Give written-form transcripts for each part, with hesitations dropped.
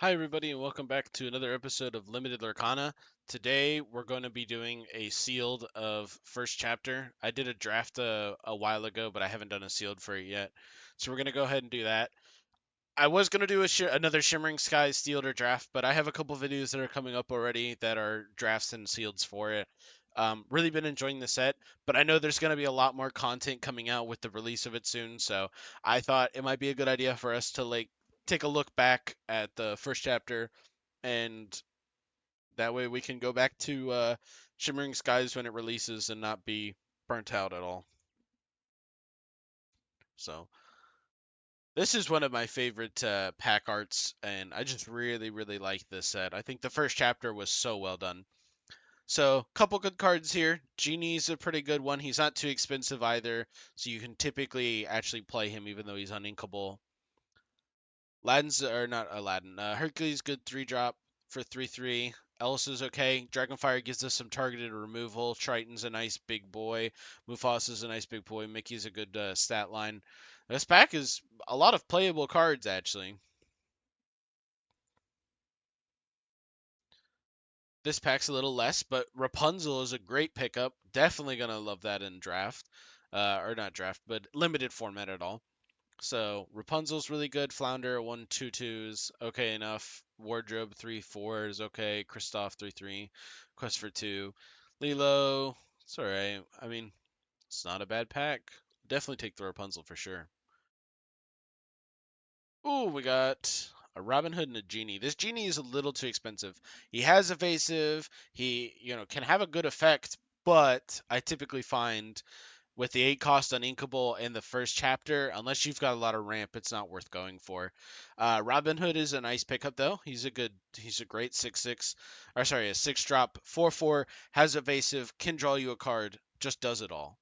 Hi, everybody, and welcome back to another episode of Limited Lorcana. Today, we're going to be doing a sealed of first chapter. I did a draft a while ago, but I haven't done a sealed for it yet. So, we're going to go ahead and do that. I was going to do another Shimmering Skies sealed or draft, but I have a couple videos that are coming up already that are drafts and sealeds for it. Really been enjoying the set, but I know there's going to be a lot more content coming out with the release of it soon, so I thought it might be a good idea for us to take a look back at the first chapter, and that way we can go back to Shimmering Skies when it releases and not be burnt out at all. So this is one of my favorite pack arts, and I just really, really like this set. I think the first chapter was so well done. So, couple good cards here. Genie's a pretty good one. He's not too expensive either, so you can typically actually play him even though he's uninkable. Aladdin's or not Aladdin. Hercules good 3 drop for 3/3. Ellis is okay. Dragonfire gives us some targeted removal. Triton's a nice big boy. Mufasa's a nice big boy. Mickey's a good stat line. This pack is a lot of playable cards actually. This pack's a little less, but Rapunzel is a great pickup. Definitely gonna love that in draft, or not draft, but limited format at all. So Rapunzel's really good. Flounder 1/2/2s, okay enough. Wardrobe 3/4s, okay. Kristoff 3/3. Quest for 2. Lilo, it's alright. I mean, it's not a bad pack. Definitely take the Rapunzel for sure. Ooh, we got a Robin Hood and a Genie. This Genie is a little too expensive. He has evasive. He, can have a good effect, but I typically find with the 8 cost on Inkable in the first chapter, unless you've got a lot of ramp, it's not worth going for. Robin Hood is a nice pickup though. He's a great 6/6, or sorry, a 6 drop 4/4, has evasive, can draw you a card, just does it all.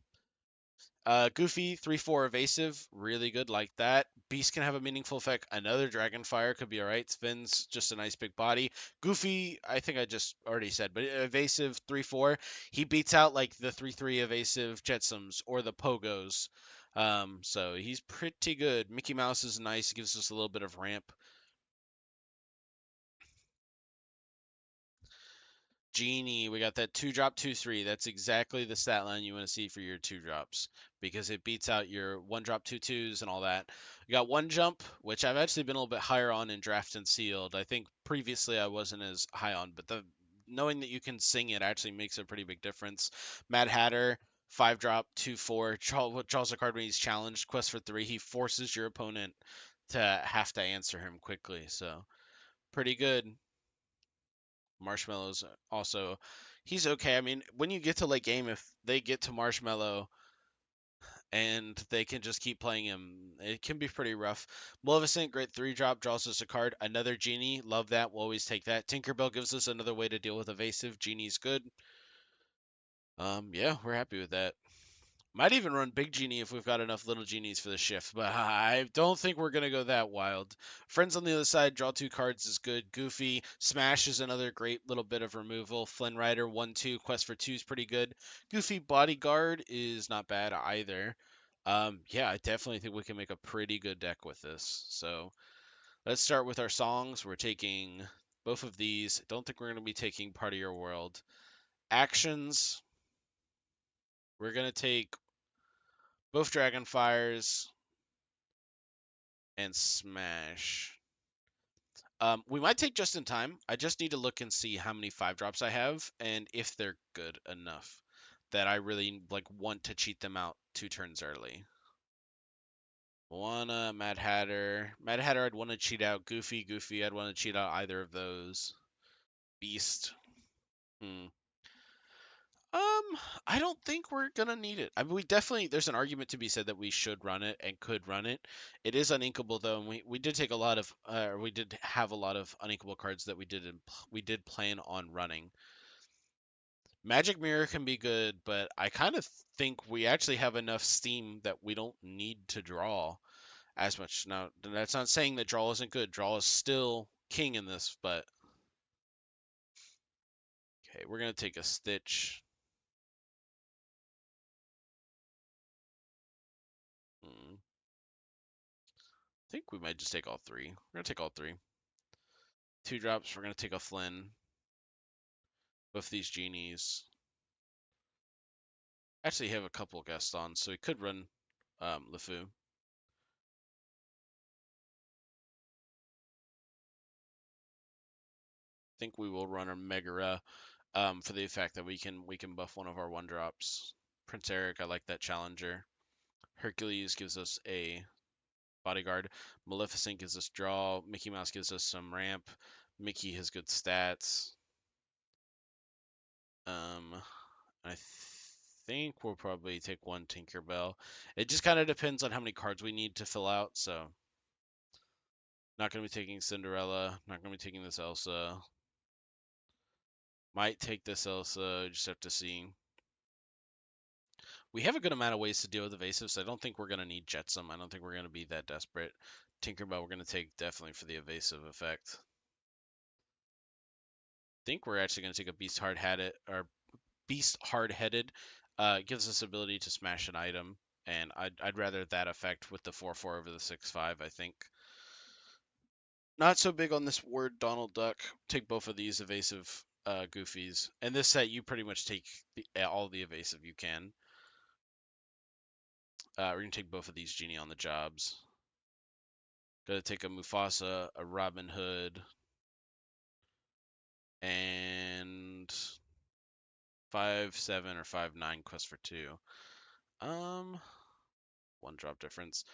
Goofy 3/4 evasive, really good like that. Beast can have a meaningful effect. Another Dragonfire could be alright. Spins just a nice big body. Goofy, I think I just already said, but evasive 3/4. He beats out like the 3/3 evasive Jetsams or the Pogos. So he's pretty good. Mickey Mouse is nice. Gives us a little bit of ramp. Genie, we got that 2 drop 2/3. That's exactly the stat line you want to see for your 2 drops because it beats out your 1 drop 2/2s and all that. We got 1 jump, which I've actually been a little bit higher on in draft and sealed. I think previously I wasn't as high on, but the knowing that you can sing it actually makes a pretty big difference. Mad Hatter, 5 drop 2/4. Draws a card when he's challenged. Quest for 3. He forces your opponent to have to answer him quickly. So pretty good. Marshmallow's also he's okay. I mean, when you get to late game, if they get to Marshmallow and they can just keep playing him, it can be pretty rough. Maleficent, great 3 drop, draws us a card. Another Genie, love that. We'll always take that. Tinkerbell gives us another way to deal with evasive. Genie's good. Yeah, we're happy with that. Might even run Big Genie if we've got enough little genies for the shift, but I don't think we're gonna go that wild. Friends on the other side, draw 2 cards is good. Goofy, Smash is another great little bit of removal. Flynn Rider 1/2, Quest for 2 is pretty good. Goofy Bodyguard is not bad either. Yeah, I definitely think we can make a pretty good deck with this. So let's start with our songs. We're taking both of these. Don't think we're gonna be taking Part of Your World. Actions, we're gonna take both Dragonfires and Smash. We might take just in time. I just need to look and see how many 5 drops I have and if they're good enough that I really want to cheat them out 2 turns early. Moana, Mad Hatter. Mad Hatter, I'd want to cheat out. Goofy, I'd want to cheat out either of those. Beast. Hmm. I don't think we're gonna need it. I mean, we definitely there's an argument to be said that we should run it and could run it. It is uninkable though, and we did take a lot of we did have a lot of uninkable cards that we did plan on running. Magic Mirror can be good, but I kind of think we actually have enough steam that we don't need to draw as much. Now, that's not saying that draw isn't good. Draw is still king in this, but okay, we're gonna take a Stitch. Hmm. I think we might just take all 3. We're gonna take all 3. 2 drops. We're gonna take a Flynn. Both these genies. Actually, have a couple guests on, so we could run LeFou. Think we will run a Megara for the fact that we can buff one of our 1 drops. Prince Eric, I like that challenger. Hercules gives us a bodyguard. Maleficent gives us draw. Mickey Mouse gives us some ramp. Mickey has good stats. I think we'll probably take 1 Tinkerbell. It just kind of depends on how many cards we need to fill out. So not gonna be taking Cinderella. Not gonna be taking this Elsa. Might take this Elsa. Just have to see. We have a good amount of ways to deal with evasive, so I don't think we're going to need Jetsam. I don't think we're going to be that desperate. Tinkerbell we're going to take definitely for the evasive effect. I think we're actually going to take a Beast Hard-Headed, or Beast Hard-Headed. Gives us ability to smash an item, and I'd rather that effect with the 4/4 over the 6/5, I think. Not so big on this word Donald Duck. Take both of these evasive goofies. And this set, you pretty much take all the evasive you can. We're going to take both of these Genie on the jobs. Gotta take a Mufasa, a Robin Hood, and 5/7 or 5/9 quest for 2. 1 drop difference.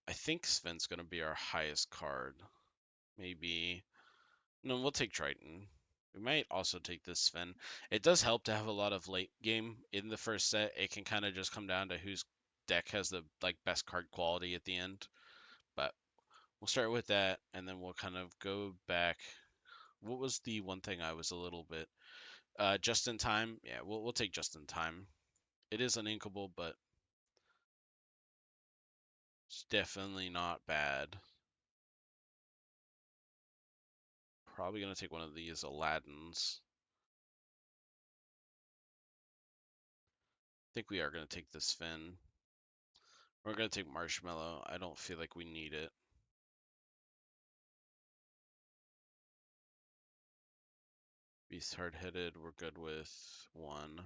I think Sven's gonna be our highest card. Maybe. No, we'll take Triton. We might also take this Sven. It does help to have a lot of late game in the first set. It can kind of just come down to whose deck has the best card quality at the end. But we'll start with that, and then we'll kind of go back. What was the one thing I was a little bit just in time? Yeah, we'll take just in time. It is uninkable, but it's definitely not bad. Probably gonna take one of these Aladdins. I think we are gonna take this Finn. We're gonna take Marshmallow. I don't feel like we need it. Beast Hard-Headed, we're good with 1. I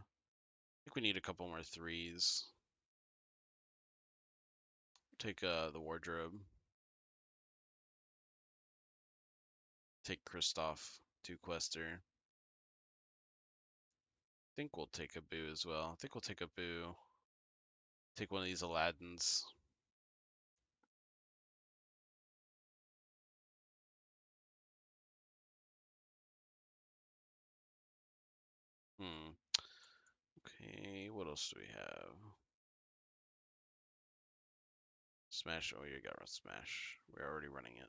think we need a couple more 3s. Take the Wardrobe. Take Kristoff, 2 Quester. I think we'll take a Boo as well. I think we'll take a Boo. Take one of these Aladdins. Okay, what else do we have? Smash. Oh, you got Smash. We're already running it.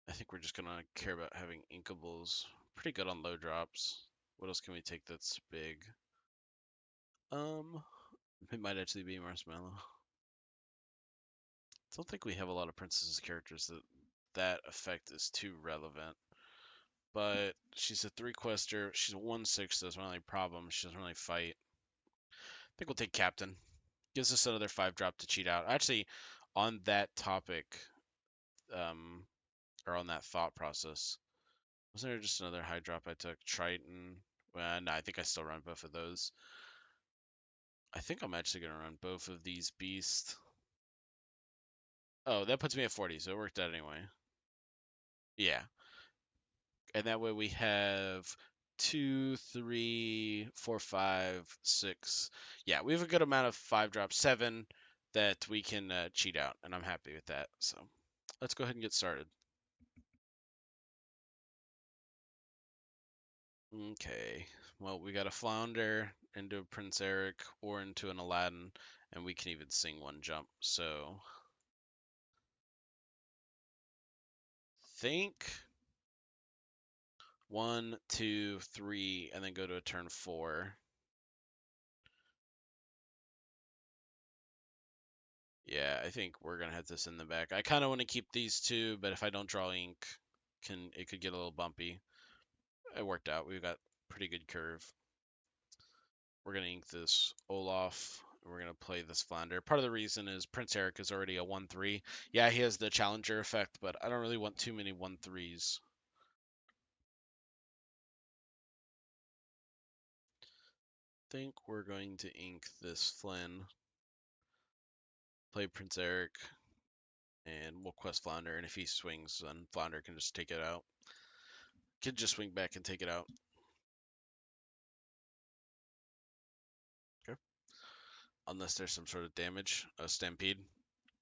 I think we're just gonna care about having Inkables. Pretty good on low drops. What else can we take that's big? It might actually be Marshmallow. Don't think we have a lot of princesses characters that effect is too relevant. But she's a 3-quester. She's a 1/6. That's my only problem. She doesn't really fight. I think we'll take Captain. Gives us another 5-drop to cheat out. Actually, on that topic, or on that thought process, wasn't there just another high drop I took? Triton. Well, no, I think I still run both of those. I think I'm actually gonna run both of these beasts. Oh, that puts me at 40, so it worked out anyway. Yeah. And that way we have 2, 3, 4, 5, 6. Yeah, we have a good amount of 5-drops, 7 that we can cheat out, and I'm happy with that. So let's go ahead and get started. Okay. Well, we got a Flounder into a Prince Eric or into an Aladdin, and we can even sing 1 jump. So think 1, 2, 3, and then go to a turn 4. Yeah, I think we're gonna have this in the back. I kind of want to keep these 2, but if I don't draw ink, it could get a little bumpy. It worked out. We've got pretty good curve. We're gonna ink this Olaf. We're gonna play this Flounder. Part of the reason is Prince Eric is already a 1/3. Yeah, he has the challenger effect, but I don't really want too many 1/3s. think we're going to ink this Flynn, play Prince Eric, and we'll quest Flounder. And if he swings, then Flounder can just take it out. Can just swing back and take it out. Okay. Unless there's some sort of damage, a Stampede.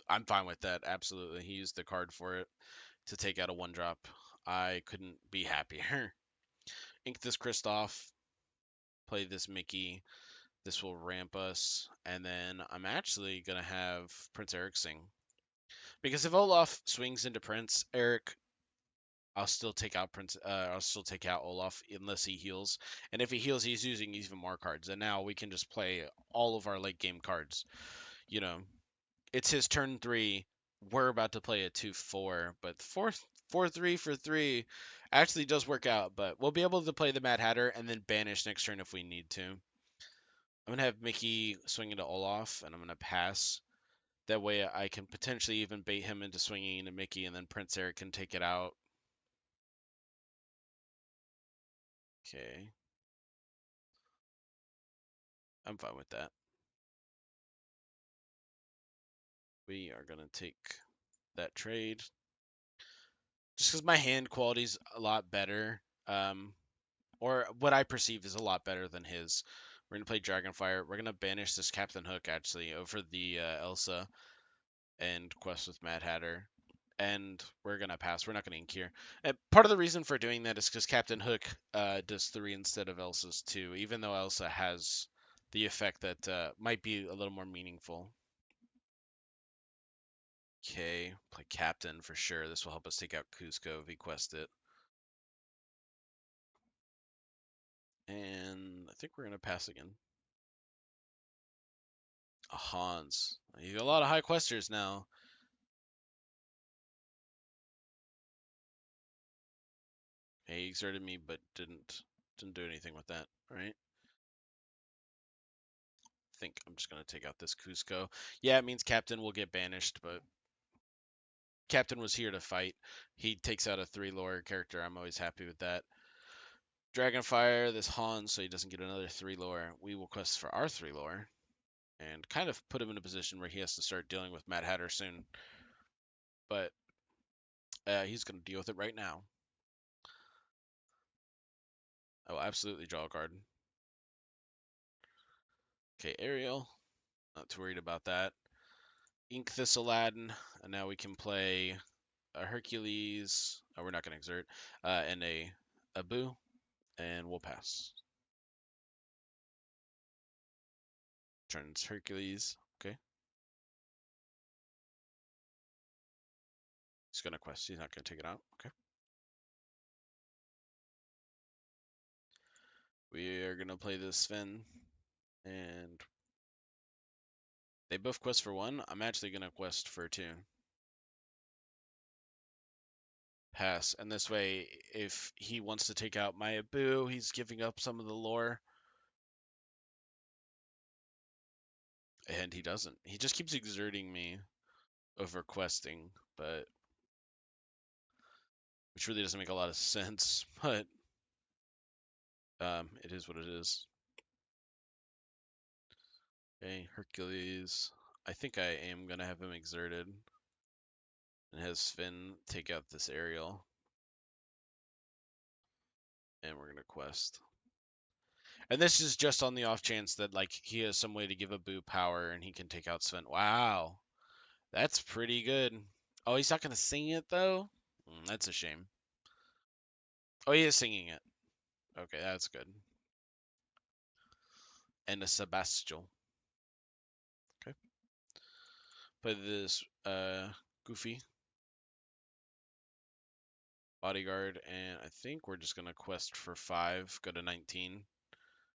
I'm fine with that. Absolutely. He used the card for it to take out a 1-drop. I couldn't be happier. Ink this Kristoff, play this Mickey. This will ramp us, and then I'm actually gonna have Prince Eric sing. Because if Olaf swings into Prince Eric, I'll still take out I'll still take out Olaf unless he heals. And if he heals, he's using even more cards. And now we can just play all of our late game cards. You know, it's his turn 3. We're about to play a 2-4, but 4-3 for 3 actually does work out. But we'll be able to play the Mad Hatter and then banish next turn if we need to. I'm gonna have Mickey swing into Olaf, and I'm gonna pass. That way, I can potentially even bait him into swinging into Mickey, and then Prince Eric can take it out. Okay, I'm fine with that. We are gonna take that trade just because my hand quality is a lot better, or what I perceive is a lot better than his. We're gonna play Dragonfire. We're gonna banish this Captain Hook actually over the Elsa and quest with Mad Hatter. And we're gonna pass. We're not gonna ink here. And part of the reason for doing that is because Captain Hook does 3 instead of Elsa's 2, even though Elsa has the effect that might be a little more meaningful. Okay, play Captain for sure. This will help us take out Cusco if we quest it. And I think we're gonna pass again. A Hans. You got a lot of high questers now. He exerted me, but didn't do anything with that. All right. I think I'm just gonna take out this Cusco. Yeah, it means Captain will get banished, but Captain was here to fight. He takes out a 3 lore character. I'm always happy with that. Dragonfire, this Hans, so he doesn't get another 3 lore. We will quest for our 3 lore and kind of put him in a position where he has to start dealing with Mad Hatter soon. But he's going to deal with it right now. I will absolutely draw a card. Okay, Ariel. Not too worried about that. Ink this Aladdin, and now we can play a Hercules. Oh, we're not going to exert. And a Abu, and we'll pass. Turns Hercules. Okay. He's going to quest. He's not going to take it out. Okay. We are going to play this Sven. And they both quest for 1. I'm actually going to quest for 2. Pass. And this way, if he wants to take out my Abu, he's giving up some of the lore. And he doesn't. He just keeps exerting me over questing, but which really doesn't make a lot of sense, but it is what it is. Okay, Hercules. I think I am gonna have him exerted and have Sven take out this Ariel. And we're gonna quest. And this is just on the off chance that like he has some way to give Abu power and he can take out Sven. Wow. That's pretty good. Oh, he's not gonna sing it though? That's a shame. Oh, he is singing it. Okay, that's good. And a Sebastial. Okay. Play this Goofy Bodyguard, and I think we're just gonna quest for 5, go to 19.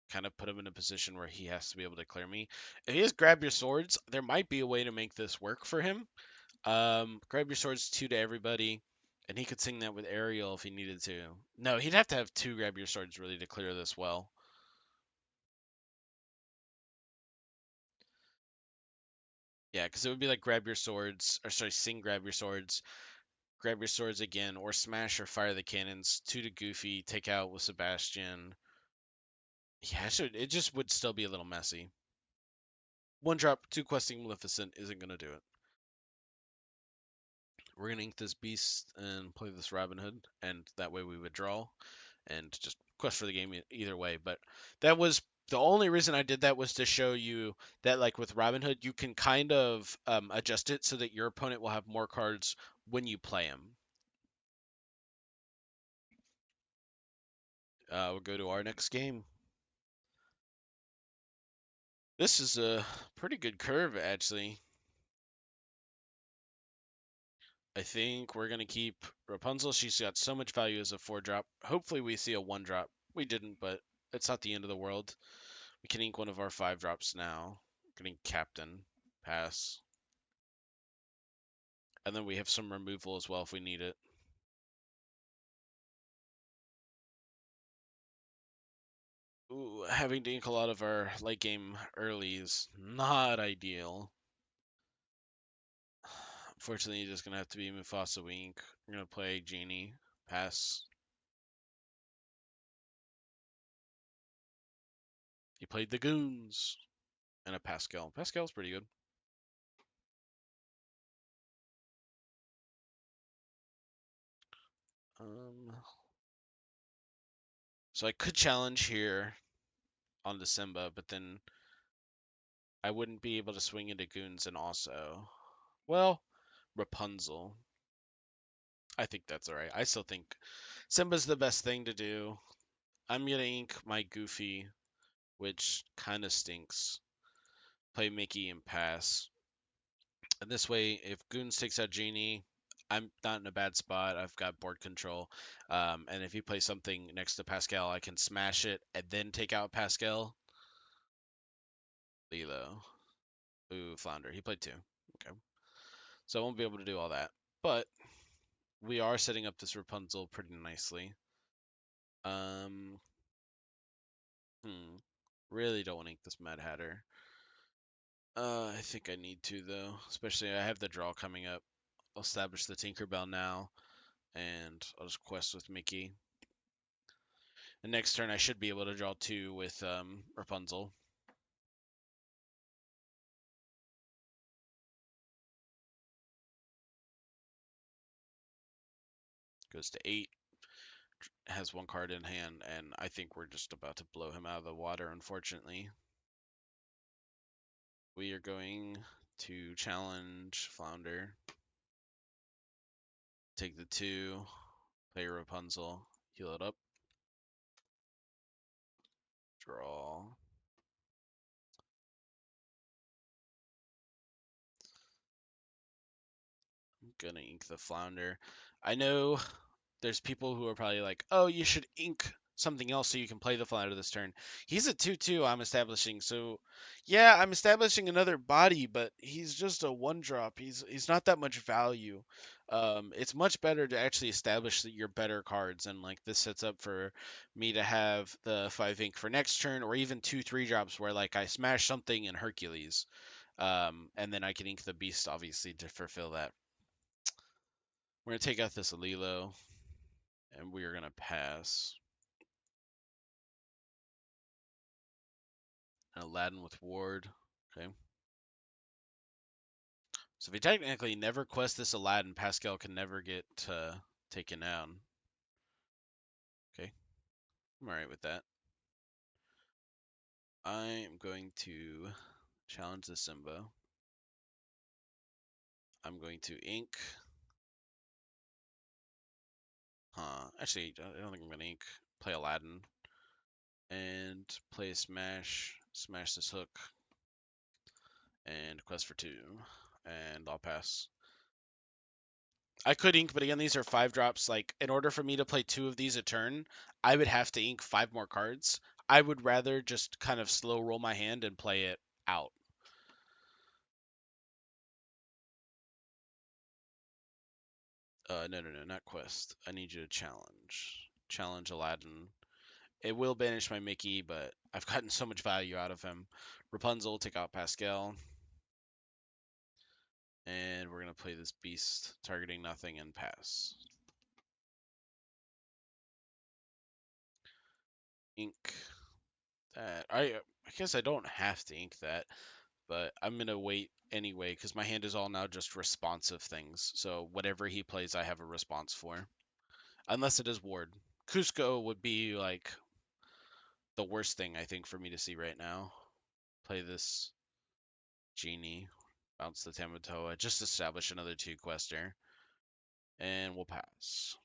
Kind of put him in a position where he has to be able to clear me. If he has grab your swords, there might be a way to make this work for him. Grab your swords 2 to everybody, and he could sing that with Ariel if he needed to. No, he'd have to have 2 grab your swords really to clear this well. Yeah, because it would be like grab your swords, or sorry, sing grab your swords again, or smash or fire the cannons, 2 to Goofy, take out with Sebastian. Yeah, it just would still be a little messy. One drop, two questing Maleficent isn't gonna do it. We're gonna ink this beast and play this Robin Hood, and that way we would draw and just quest for the game either way. But that was the only reason I did that was to show you that like with Robin Hood, you can kind of adjust it so that your opponent will have more cards when you play him. We'll go to our next game. This is a pretty good curve actually. I think we're gonna keep Rapunzel. She's got so much value as a 4-drop. Hopefully we see a 1-drop. We didn't, but it's not the end of the world. We can ink one of our 5-drops now. Getting Captain. Pass. And then we have some removal as well if we need it. Ooh, having to ink a lot of our late game early is not ideal. Unfortunately, it's just gonna have to be Mufasa Wink. We're gonna play Genie. Pass. He played the Goons and a Pascal. Pascal's pretty good. Um, so I could challenge here on the Simba, but then I wouldn't be able to swing into Goons and also, well, Rapunzel. I think that's alright. I still think Simba's the best thing to do. I'm gonna ink my Goofy, which kind of stinks. Play Mickey and pass. And this way, if Goons takes out Genie, I'm not in a bad spot. I've got board control. And if he plays something next to Pascal, I can smash it and then take out Pascal. Lilo. Ooh, Flounder. He played two. Okay. So I won't be able to do all that. But we are setting up this Rapunzel pretty nicely. Um, hmm. Really don't want to ink this Mad Hatter. I think I need to though, especially I have the draw coming up. I'll establish the Tinkerbell now, and I'll just quest with Mickey. And next turn I should be able to draw two with Rapunzel. Goes to 8, has one card in hand, and I think we're just about to blow him out of the water, unfortunately. We are going to challenge Flounder. Take the 2, play Rapunzel, heal it up, draw. I'm gonna ink the Flounder. I know there's people who are probably like, oh, you should ink something else so you can play the Flounder this turn. He's a 2/2 I'm establishing, so yeah, I'm establishing another body, but he's just a 1-drop. He's not that much value. It's much better to actually establish your better cards, and like this sets up for me to have the 5 ink for next turn, or even 2/3 drops where like I smash something in Hercules, and then I can ink the Beast obviously to fulfill that. We're gonna take out this Alilo, and we are gonna pass. Aladdin with Ward. Okay. So if we technically never quest this Aladdin, Pascal can never get taken down. Okay. I'm alright with that. I'm going to challenge the Simba. I'm going to ink. Actually, I don't think I'm going to ink. Play Aladdin. And play Smash. Smash this hook. And quest for 2. And I'll pass. I could ink, but again, these are 5-drops. Like, in order for me to play 2 of these a turn, I would have to ink 5 more cards. I would rather just kind of slow roll my hand and play it out. No, not quest. I need you to challenge. Challenge Aladdin. It will banish my Mickey, but I've gotten so much value out of him. Rapunzel, take out Pascal. And we're going to play this beast, targeting nothing and pass. Ink. that. I guess I don't have to ink that, but I'm gonna wait anyway because my hand is all now just responsive things. So whatever he plays, I have a response for, unless it is Ward. Cusco would be like the worst thing I think for me to see right now. Play this Genie, bounce the Tamatoa, just establish another two quester, and we'll pass.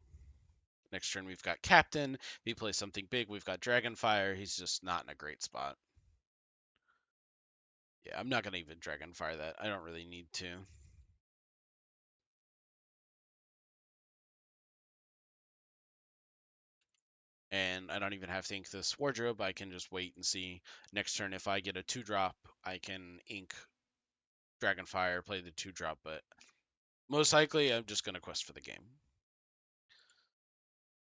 Next turn we've got Captain. If he plays something big, we've got Dragonfire. He's just not in a great spot. Yeah, I'm not gonna even Dragonfire that. I don't really need to. And I don't even have to ink this wardrobe. I can just wait and see next turn if I get a 2-drop, I can ink Dragonfire, play the 2-drop, but most likely I'm just going to quest for the game.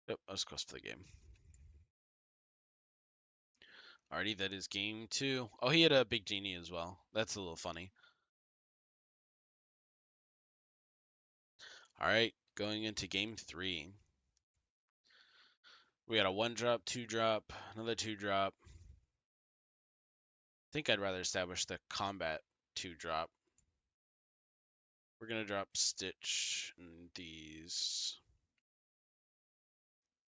Yep, let's quest for the game. Alrighty, that is game 2. Oh, he had a big Genie as well. That's a little funny. Alright, going into game 3. We got a 1-drop, 2-drop, another 2-drop. I think I'd rather establish the combat 2-drop. We're going to drop Stitch and these.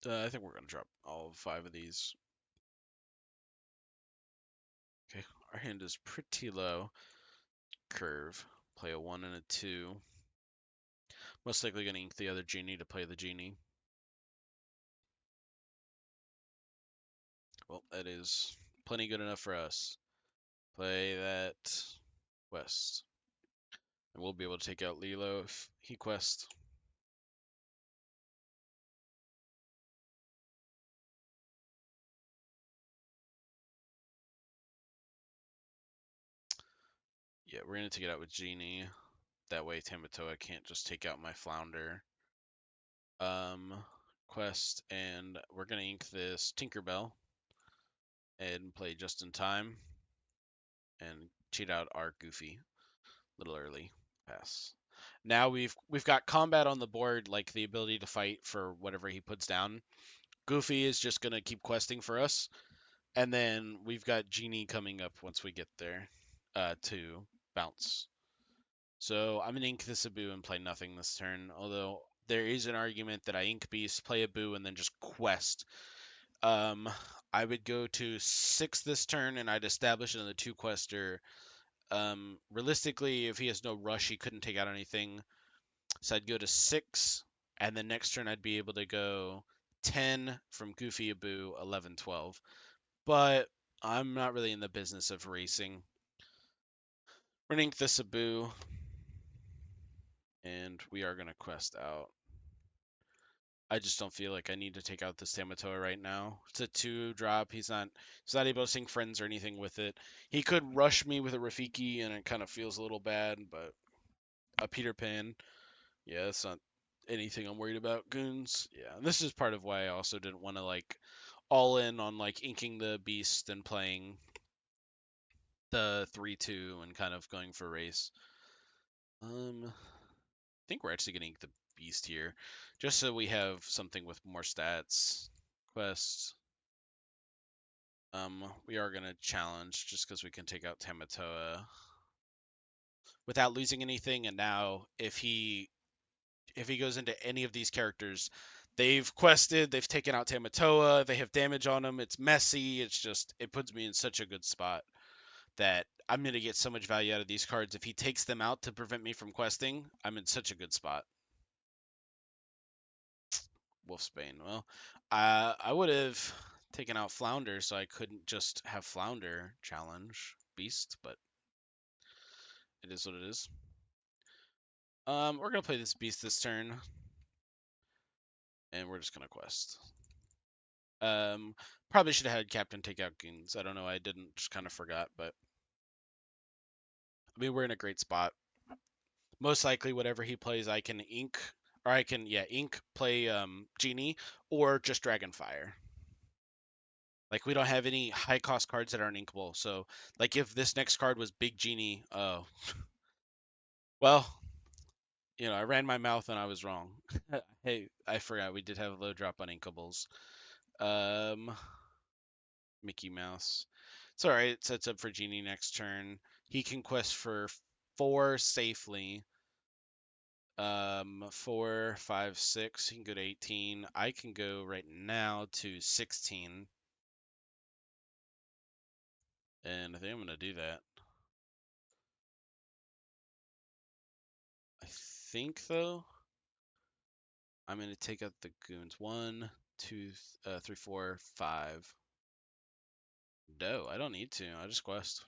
I think we're going to drop all 5 of these. Okay, our hand is pretty low. Curve. Play a 1 and a 2. Most likely going to ink the other Genie to play the Genie. Well, that is plenty good enough for us. Play that West. And we'll be able to take out Lilo if he quests. Yeah, we're going to take it out with Genie. That way Tamatoa can't just take out my Flounder. Quest, and we're going to ink this Tinkerbell and play just in time and cheat out our Goofy a little early. Pass. Now we've got combat on the board, like the ability to fight for whatever he puts down. Goofy is just gonna keep questing for us, and then we've got Genie coming up once we get there to bounce. So I'm gonna ink this Abu and play nothing this turn. Although there is an argument that I ink Beast, play Abu, and then just quest. Um, I would go to 6 this turn, and I'd establish another 2-quester. Realistically, if he has no rush, he couldn't take out anything. So I'd go to 6, and then next turn I'd be able to go 10 from Goofy Abu, 11, 12. But I'm not really in the business of racing. Running this Abu, and we are going to quest out. I just don't feel like I need to take out this Tamatoa right now. It's a 2-drop. He's not able to sing friends or anything with it. He could rush me with a Rafiki, and it kind of feels a little bad, but a Peter Pan. Yeah, that's not anything I'm worried about. Goons. Yeah, and this is part of why I also didn't want to like all in on like inking the beast and playing the 3-2 and kind of going for race. I think we're actually gonna ink the beast here, just so we have something with more stats. Quest. We are gonna challenge just because we can take out Tamatoa without losing anything. And now if he goes into any of these characters, they've quested, they've taken out Tamatoa, they have damage on him, it's messy, it puts me in such a good spot that I'm going to get so much value out of these cards. If he takes them out to prevent me from questing, I'm in such a good spot. Wolfsbane. Well, I would have taken out Flounder so I couldn't just have Flounder challenge Beast, but it is what it is. We're going to play this Beast this turn, and we're just going to quest. Probably should have had Captain take out Goons. I don't know. I didn't. Just kind of forgot. But I mean, we're in a great spot. Most likely, whatever he plays, I can ink, or I can ink, play Genie, or just Dragonfire. Like we don't have any high cost cards that aren't inkable. So like if this next card was Big Genie, oh well, I ran my mouth and I was wrong. Hey, I forgot we did have a low drop on inkables. Um, Mickey Mouse. It's all right. It sets up for Genie next turn. He can quest for 4 safely. 4, 5, 6. He can go to 18. I can go right now to 16. And I think I'm going to do that. I think, though, I'm going to take out the goons. 1, 2, 3, 4, 5. No, I don't need to. I just quest.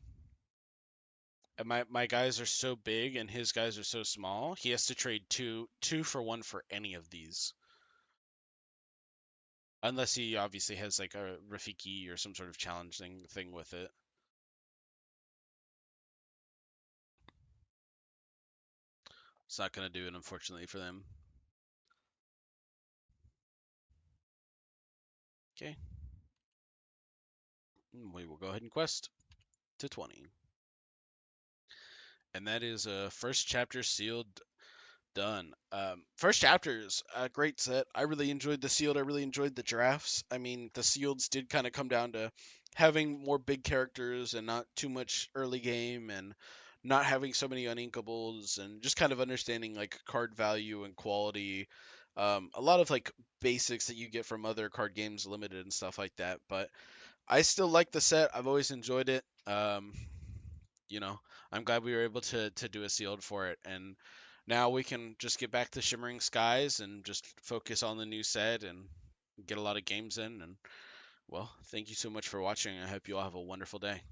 And my guys are so big and his guys are so small. He has to trade two for 1 for any of these. Unless he obviously has like a Rafiki or some sort of challenging thing with it. It's not going to do it, unfortunately, for them. Okay. We will go ahead and quest to 20. And that is first chapter sealed, done. First chapter is a great set. I really enjoyed the sealed. I really enjoyed the drafts. I mean, the sealeds did kind of come down to having more big characters and not too much early game and not having so many uninkables and just kind of understanding like card value and quality. A lot of like basics that you get from other card games, limited and stuff like that. But I still like the set. I've always enjoyed it. You know, I'm glad we were able to do a sealed for it, and now we can just get back to Shimmering Skies and just focus on the new set and get a lot of games in. And well, thank you so much for watching. I hope you all have a wonderful day.